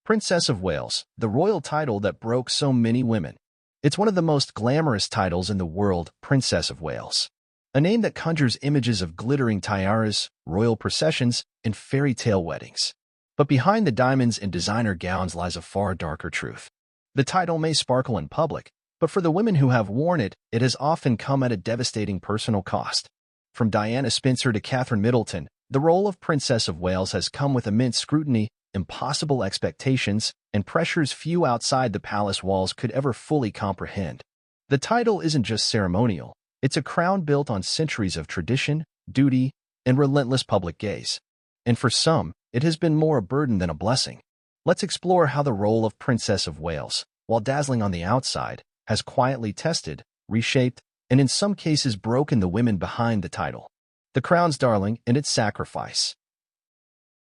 Princess of Wales, the royal title that broke so many women. It's one of the most glamorous titles in the world, Princess of Wales. A name that conjures images of glittering tiaras, royal processions, and fairy tale weddings. But behind the diamonds and designer gowns lies a far darker truth. The title may sparkle in public, but for the women who have worn it, it has often come at a devastating personal cost. From Diana Spencer to Catherine Middleton, the role of Princess of Wales has come with immense scrutiny, impossible expectations, and pressures few outside the palace walls could ever fully comprehend. The title isn't just ceremonial, it's a crown built on centuries of tradition, duty, and relentless public gaze. And for some, it has been more a burden than a blessing. Let's explore how the role of Princess of Wales, while dazzling on the outside, has quietly tested, reshaped, and in some cases broken the women behind the title. The crown's darling and its sacrifice.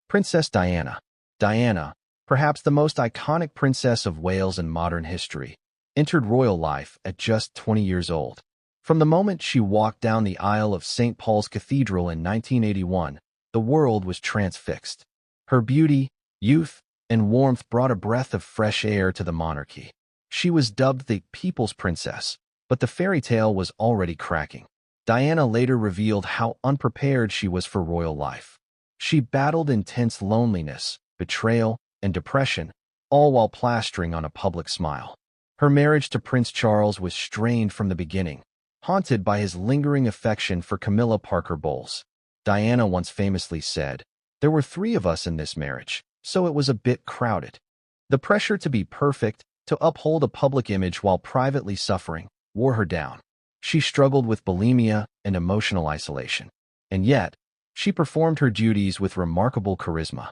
Princess Diana. Diana, perhaps the most iconic princess of Wales in modern history, entered royal life at just 20 years old. From the moment she walked down the aisle of St. Paul's Cathedral in 1981, the world was transfixed. Her beauty, youth, and warmth brought a breath of fresh air to the monarchy. She was dubbed the People's Princess, but the fairy tale was already cracking. Diana later revealed how unprepared she was for royal life. She battled intense loneliness, betrayal, and depression, all while plastering on a public smile. Her marriage to Prince Charles was strained from the beginning, haunted by his lingering affection for Camilla Parker Bowles. Diana once famously said, "There were 3 of us in this marriage, so it was a bit crowded." The pressure to be perfect, to uphold a public image while privately suffering, wore her down. She struggled with bulimia and emotional isolation. And yet, she performed her duties with remarkable charisma,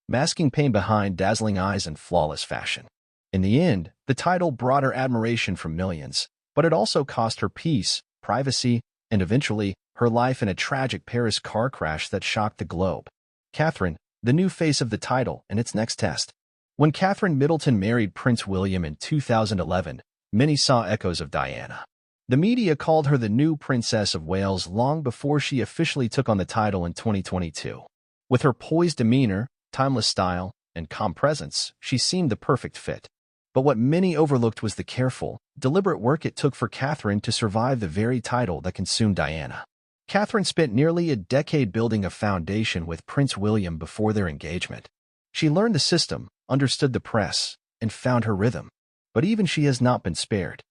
masking pain behind dazzling eyes and flawless fashion. In the end, the title brought her admiration from millions, but it also cost her peace, privacy, and eventually, her life in a tragic Paris car crash that shocked the globe. Catherine, the new face of the title, and its next test. When Catherine Middleton married Prince William in 2011, many saw echoes of Diana. The media called her the new Princess of Wales long before she officially took on the title in 2022. With her poised demeanor, timeless style, and calm presence, she seemed the perfect fit. But what many overlooked was the careful, deliberate work it took for Catherine to survive the very title that consumed Diana. Catherine spent nearly a decade building a foundation with Prince William before their engagement. She learned the system, understood the press, and found her rhythm. But even she has not been spared.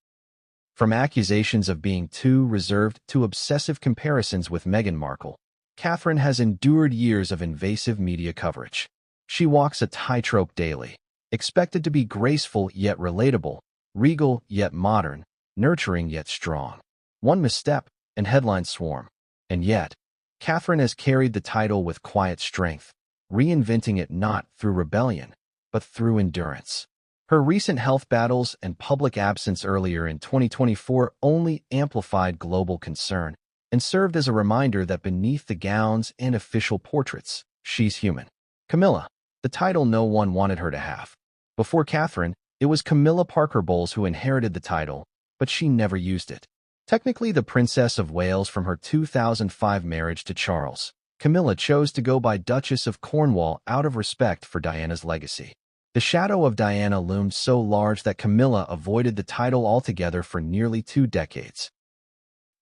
From accusations of being too reserved to obsessive comparisons with Meghan Markle, Catherine has endured years of invasive media coverage. She walks a tightrope daily, expected to be graceful yet relatable, regal yet modern, nurturing yet strong. One misstep, and headlines swarm. And yet, Catherine has carried the title with quiet strength, reinventing it not through rebellion, but through endurance. Her recent health battles and public absence earlier in 2024 only amplified global concern and served as a reminder that beneath the gowns and official portraits, she's human. Camilla, the title no one wanted her to have. Before Catherine, it was Camilla Parker Bowles who inherited the title, but she never used it. Technically the Princess of Wales from her 2005 marriage to Charles, Camilla chose to go by Duchess of Cornwall out of respect for Diana's legacy. The shadow of Diana loomed so large that Camilla avoided the title altogether for nearly 2 decades.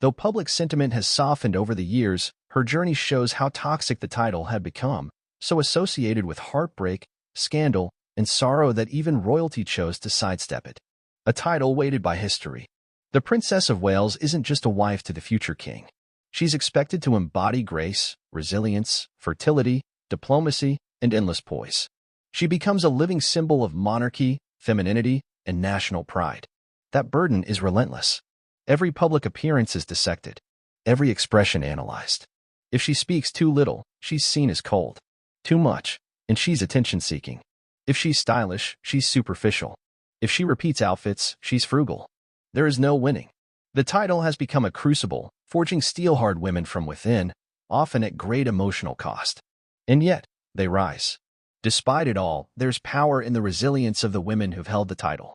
Though public sentiment has softened over the years, her journey shows how toxic the title had become, so associated with heartbreak, scandal, and sorrow that even royalty chose to sidestep it. A title weighted by history. The Princess of Wales isn't just a wife to the future king. She's expected to embody grace, resilience, fertility, diplomacy, and endless poise. She becomes a living symbol of monarchy, femininity, and national pride. That burden is relentless. Every public appearance is dissected, every expression analyzed. If she speaks too little, she's seen as cold. Too much, and she's attention-seeking. If she's stylish, she's superficial. If she repeats outfits, she's frugal. There is no winning. The title has become a crucible, forging steel-hard women from within, often at great emotional cost. And yet, they rise. Despite it all, there's power in the resilience of the women who've held the title.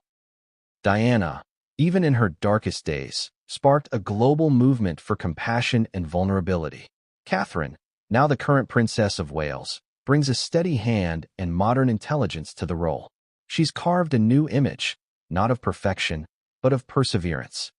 Diana, even in her darkest days, sparked a global movement for compassion and vulnerability. Catherine, now the current Princess of Wales, brings a steady hand and modern intelligence to the role. She's carved a new image, not of perfection, but of perseverance.